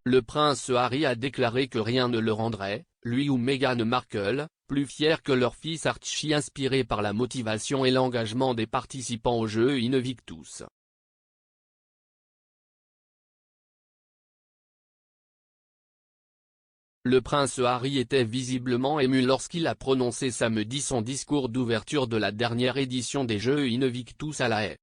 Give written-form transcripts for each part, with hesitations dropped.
le prince Harry a déclaré que rien ne le rendrait, lui ou Meghan Markle, plus fiers que leur fils Archie, inspiré par la motivation et l'engagement des participants aux Jeux Invictus. Le prince Harry était visiblement ému lorsqu'il a prononcé samedi son discours d'ouverture de la dernière édition des Jeux Invictus à La Haye.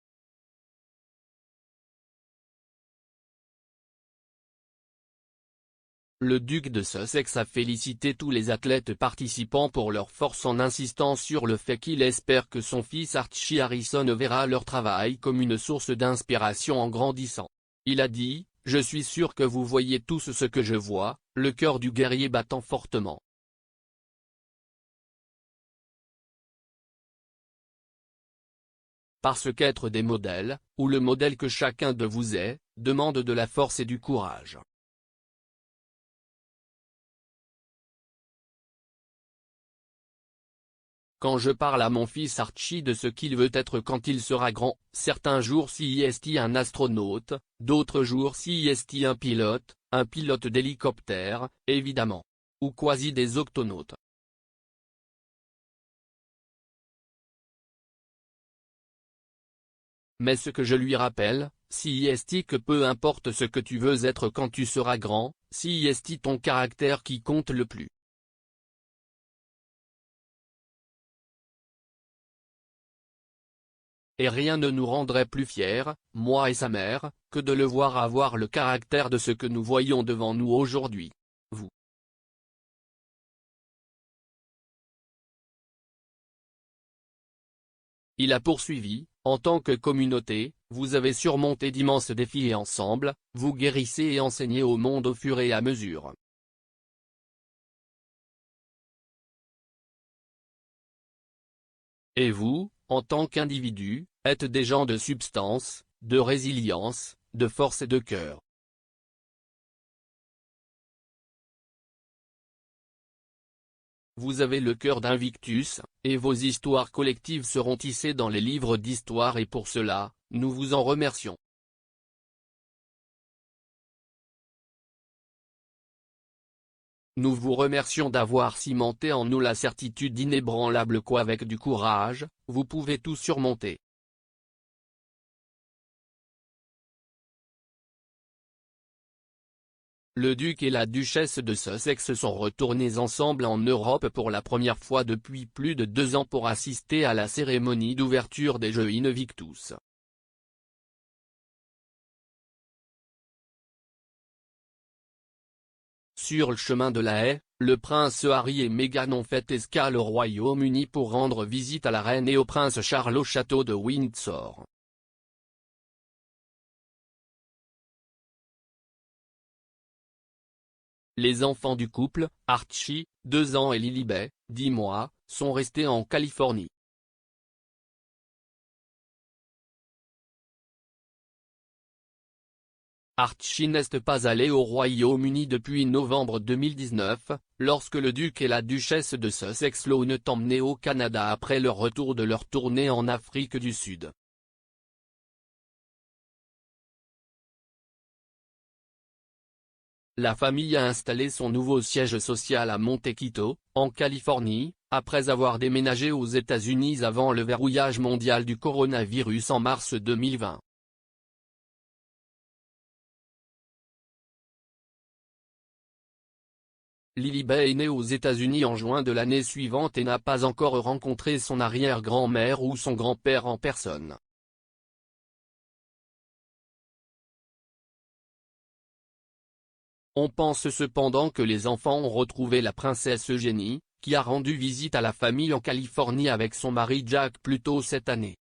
Le duc de Sussex a félicité tous les athlètes participants pour leur force en insistant sur le fait qu'il espère que son fils Archie Harrison verra leur travail comme une source d'inspiration en grandissant. Il a dit, « Je suis sûr que vous voyez tous ce que je vois, le cœur du guerrier battant fortement. Parce qu'être des modèles, ou le modèle que chacun de vous est, demande de la force et du courage. » Quand je parle à mon fils Archie de ce qu'il veut être quand il sera grand, certains jours c'est un astronaute, d'autres jours c'est un pilote d'hélicoptère, évidemment. Ou quasi des octonautes. Mais ce que je lui rappelle, c'est que peu importe ce que tu veux être quand tu seras grand, c'est ton caractère qui compte le plus. Et rien ne nous rendrait plus fiers, moi et sa mère, que de le voir avoir le caractère de ce que nous voyons devant nous aujourd'hui. Vous. Il a poursuivi, en tant que communauté, vous avez surmonté d'immenses défis et ensemble, vous guérissez et enseignez au monde au fur et à mesure. Et vous, en tant qu'individu, êtes des gens de substance, de résilience, de force et de cœur. Vous avez le cœur d'Invictus, et vos histoires collectives seront tissées dans les livres d'histoire et pour cela, nous vous en remercions. Nous vous remercions d'avoir cimenté en nous la certitude inébranlable qu'avec du courage, vous pouvez tout surmonter. Le duc et la duchesse de Sussex sont retournés ensemble en Europe pour la première fois depuis plus de 2 ans pour assister à la cérémonie d'ouverture des Jeux Invictus. Sur le chemin de La Haye, le prince Harry et Meghan ont fait escale au Royaume-Uni pour rendre visite à la reine et au prince Charles au château de Windsor. Les enfants du couple, Archie, 2 ans et Lilibet, 10 mois, sont restés en Californie. Archie n'est pas allé au Royaume-Uni depuis novembre 2019, lorsque le duc et la duchesse de Sussex l'ont emmené au Canada après le retour de leur tournée en Afrique du Sud. La famille a installé son nouveau siège social à Montecito, en Californie, après avoir déménagé aux États-Unis avant le verrouillage mondial du coronavirus en mars 2020. Lilibet est née aux États-Unis en juin de l'année suivante et n'a pas encore rencontré son arrière-grand-mère ou son grand-père en personne. On pense cependant que les enfants ont retrouvé la princesse Eugénie, qui a rendu visite à la famille en Californie avec son mari Jack plus tôt cette année.